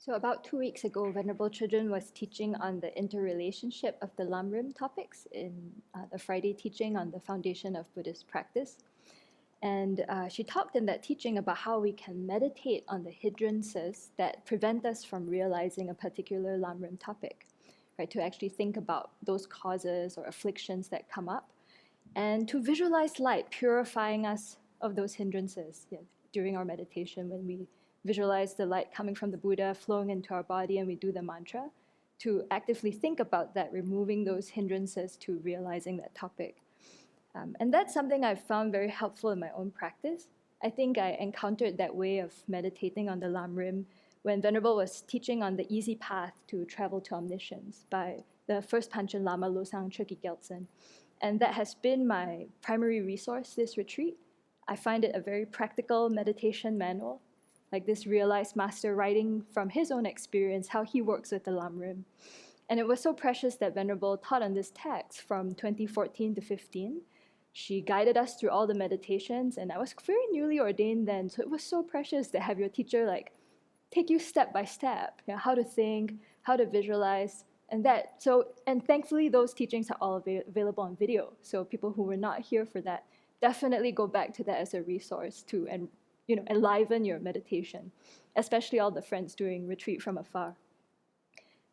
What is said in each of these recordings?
So about 2 weeks ago, Venerable Chödrön was teaching on the interrelationship of the Lamrim topics in the Friday teaching on the foundation of Buddhist practice. And she talked in that teaching about how we can meditate on the hindrances that prevent us from realizing a particular Lamrim topic, right? To actually think about those causes or afflictions that come up, and to visualize light purifying us of those hindrances during our meditation when we visualize the light coming from the Buddha flowing into our body and we do the mantra, to actively think about that, removing those hindrances to realizing that topic. And that's something I've found very helpful in my own practice. I think I encountered that way of meditating on the Lamrim when Venerable was teaching on the easy path to travel to omniscience by the first Panchen Lama Losang Chökyi Gyaltsen. And that has been my primary resource this retreat. I find it a very practical meditation manual, like this realized master writing from his own experience how he works with the Lamrim. And it was so precious that Venerable taught on this text from 2014 to 15. She guided us through all the meditations, and I was very newly ordained then, so it was so precious to have your teacher take you step by step, how to think, how to visualize, and thankfully those teachings are all available on video. So people who were not here for that, definitely go back to that as a resource to enliven your meditation, especially all the friends doing retreat from afar.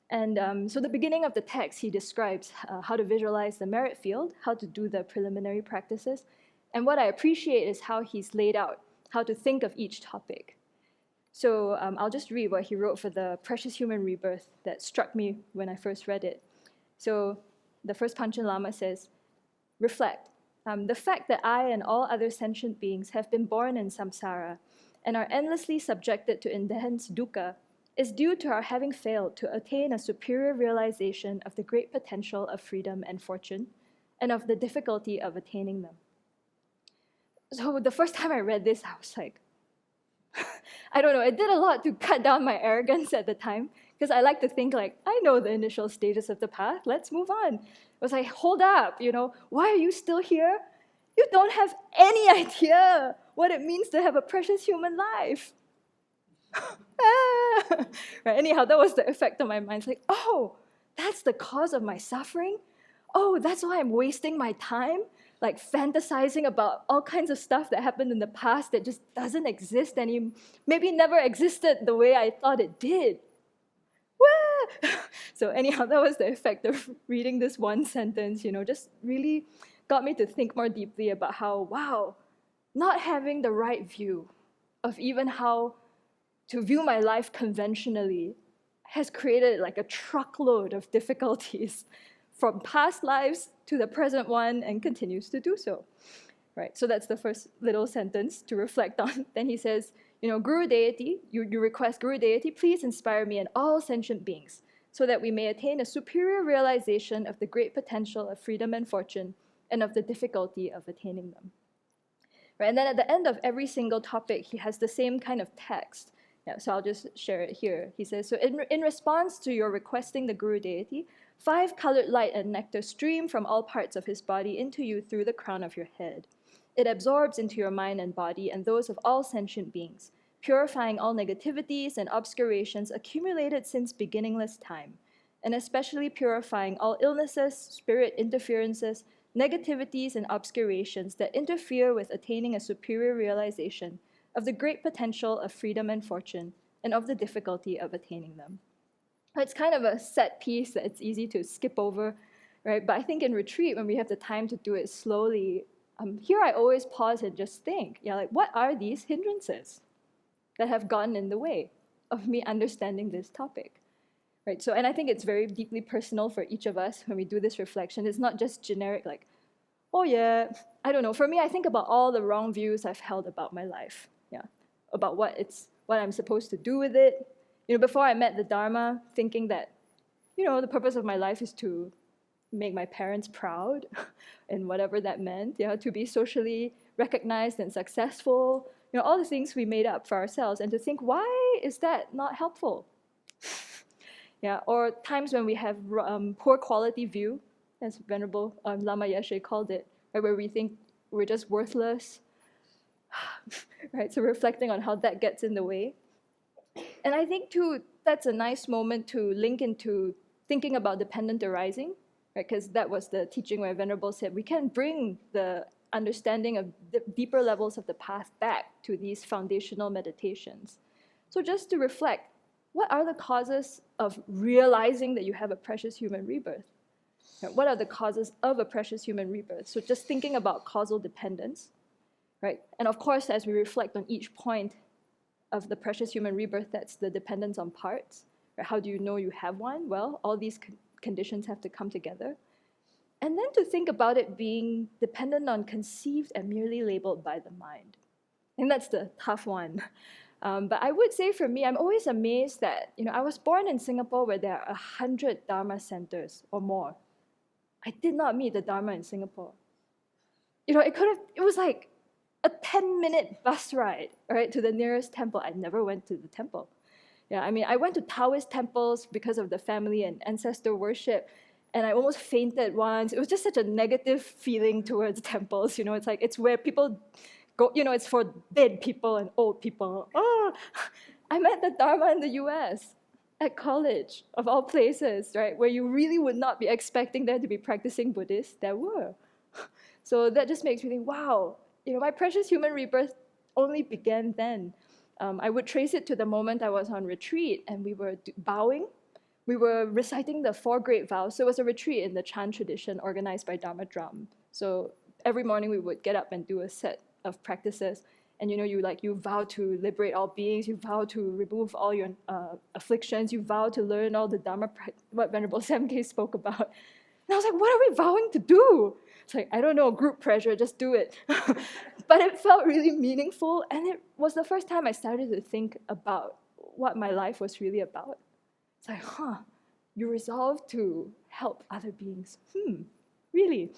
And so the beginning of the text, he describes how to visualize the merit field, how to do the preliminary practices. And what I appreciate is how he's laid out how to think of each topic. So I'll just read what he wrote for the Precious Human Rebirth that struck me when I first read it. So the first Panchen Lama says, reflect. The fact that I and all other sentient beings have been born in samsara and are endlessly subjected to intense dukkha is due to our having failed to attain a superior realization of the great potential of freedom and fortune, and of the difficulty of attaining them. So the first time I read this, I was like, I don't know, it did a lot to cut down my arrogance at the time, because I like to think I know the initial stages of the path, let's move on. It was like, hold up, why are you still here? You don't have any idea what it means to have a precious human life. Right? Anyhow, that was the effect on my mind. It's like, oh, that's the cause of my suffering? Oh, that's why I'm wasting my time, fantasizing about all kinds of stuff that happened in the past that just doesn't exist anymore, maybe never existed the way I thought it did. So anyhow, that was the effect of reading this one sentence, just really got me to think more deeply about how, wow, not having the right view of even how to view my life conventionally has created a truckload of difficulties from past lives to the present one, and continues to do so. Right? So that's the first little sentence to reflect on. Then he says, Guru Deity, you request, Guru Deity, please inspire me and all sentient beings so that we may attain a superior realization of the great potential of freedom and fortune and of the difficulty of attaining them. Right? And then at the end of every single topic, he has the same kind of text. Yeah, so I'll just share it here. He says, so in response to your requesting the Guru Deity, 5 colored light and nectar stream from all parts of his body into you through the crown of your head. It absorbs into your mind and body and those of all sentient beings, purifying all negativities and obscurations accumulated since beginningless time, and especially purifying all illnesses, spirit interferences, negativities, and obscurations that interfere with attaining a superior realization of the great potential of freedom and fortune, and of the difficulty of attaining them. It's kind of a set piece that it's easy to skip over, right? But I think in retreat, when we have the time to do it slowly, here I always pause and just think, what are these hindrances that have gotten in the way of me understanding this topic? Right? So, and I think it's very deeply personal for each of us when we do this reflection. It's not just generic, oh yeah, I don't know. For me, I think about all the wrong views I've held about my life. About what I'm supposed to do with it. Before I met the Dharma, thinking that, the purpose of my life is to make my parents proud, and whatever that meant, to be socially recognized and successful, all the things we made up for ourselves, and to think, why is that not helpful? Or times when we have poor quality view, as Venerable Lama Yeshe called it, right, where we think we're just worthless, right? So reflecting on how that gets in the way. And I think too, that's a nice moment to link into thinking about dependent arising, right? Because that was the teaching where Venerable said we can bring the understanding of the deeper levels of the path back to these foundational meditations. So just to reflect, what are the causes of realizing that you have a precious human rebirth? What are the causes of a precious human rebirth? So just thinking about causal dependence, right? And of course, as we reflect on each point of the precious human rebirth, that's the dependence on parts. Right? How do you know you have one? Well, all these conditions have to come together. And then to think about it being dependent on conceived and merely labeled by the mind. And that's the tough one. But I would say for me, I'm always amazed that, I was born in Singapore where there are 100 Dharma centers or more. I did not meet the Dharma in Singapore. It was like a 10-minute bus ride, right, to the nearest temple. I never went to the temple. Yeah, I went to Taoist temples because of the family and ancestor worship, and I almost fainted once. It was just such a negative feeling towards temples. It's like it's where people go. It's for dead people and old people. Oh, I met the Dharma in the U.S. at college, of all places, right, where you really would not be expecting there to be practicing Buddhists. There were. So that just makes me think, wow, my precious human rebirth only began then. I would trace it to the moment I was on retreat and we were bowing. We were reciting the 4 great vows. So it was a retreat in the Chan tradition organized by Dharma Drum. So every morning we would get up and do a set of practices. And you vow to liberate all beings, you vow to remove all your afflictions, you vow to learn all the Dharma, what Venerable Samke spoke about. And I was like, what are we vowing to do? It's like, I don't know, group pressure, just do it. But it felt really meaningful, and it was the first time I started to think about what my life was really about. It's like, you resolve to help other beings. Really?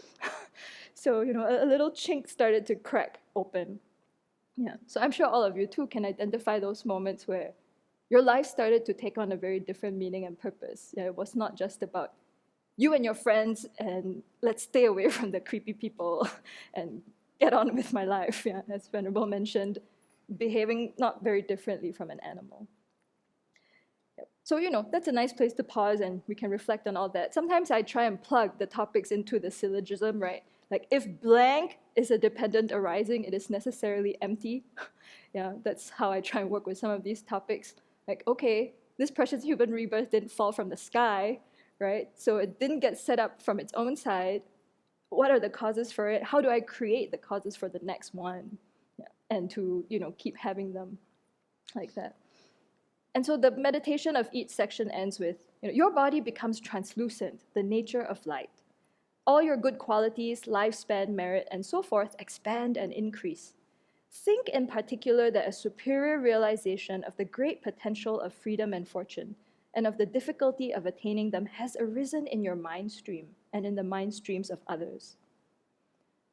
So, a little chink started to crack open. Yeah, so I'm sure all of you too can identify those moments where your life started to take on a very different meaning and purpose. It was not just about you and your friends and let's stay away from the creepy people and get on with my life, as Venerable mentioned, behaving not very differently from an animal. So, that's a nice place to pause and we can reflect on all that. Sometimes I try and plug the topics into the syllogism, right? Like if blank is a dependent arising, it is necessarily empty. That's how I try and work with some of these topics. Like, okay, this precious human rebirth didn't fall from the sky, right? So it didn't get set up from its own side. What are the causes for it? How do I create the causes for the next one? And to, keep having them like that. And so the meditation of each section ends with, your body becomes translucent, the nature of light. All your good qualities, lifespan, merit, and so forth expand and increase. Think in particular that a superior realization of the great potential of freedom and fortune and of the difficulty of attaining them has arisen in your mind stream and in the mind streams of others.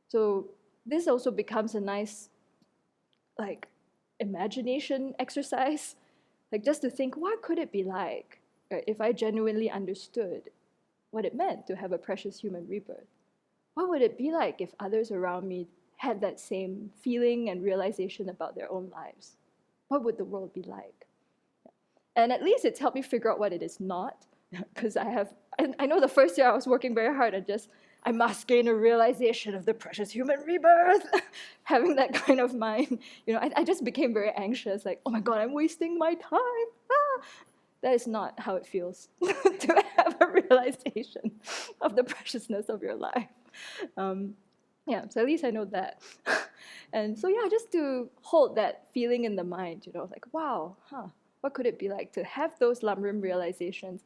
So this also becomes a nice, imagination exercise. Just to think, what could it be like if I genuinely understood what it meant to have a precious human rebirth? What would it be like if others around me had that same feeling and realization about their own lives? What would the world be like? And at least it's helped me figure out what it is not, because I know the first year I was working very hard and I must gain a realization of the precious human rebirth, having that kind of mind. I just became very anxious, like, oh my God, I'm wasting my time. That is not how it feels to have a realization of the preciousness of your life. So at least I know that. And so just to hold that feeling in the mind, like, wow, what could it be like to have those Lamrim realizations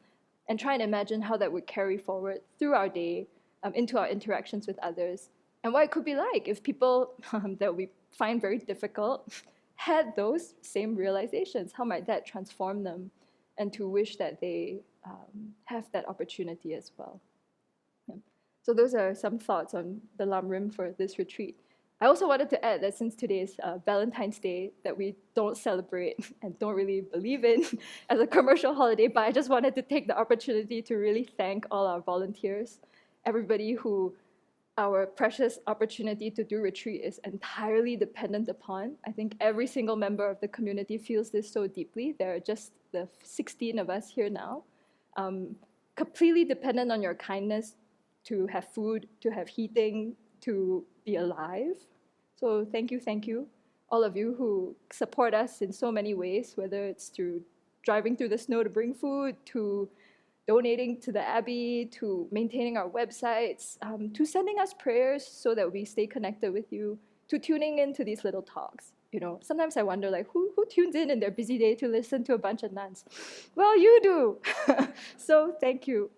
and try and imagine how that would carry forward through our day, into our interactions with others, and what it could be like if people that we find very difficult had those same realizations. How might that transform them, and to wish that they have that opportunity as well. So those are some thoughts on the Lamrim for this retreat. I also wanted to add that since today is Valentine's Day, that we don't celebrate and don't really believe in as a commercial holiday, but I just wanted to take the opportunity to really thank all our volunteers, everybody who our precious opportunity to do retreat is entirely dependent upon. I think every single member of the community feels this so deeply. There are just the 16 of us here now, completely dependent on your kindness to have food, to have heating, to be alive. So thank you, all of you who support us in so many ways, whether it's through driving through the snow to bring food, to donating to the Abbey, to maintaining our websites, to sending us prayers so that we stay connected with you, to tuning into these little talks. You know, sometimes I wonder, like, who tunes in their busy day to listen to a bunch of nuns? Well, you do. So thank you.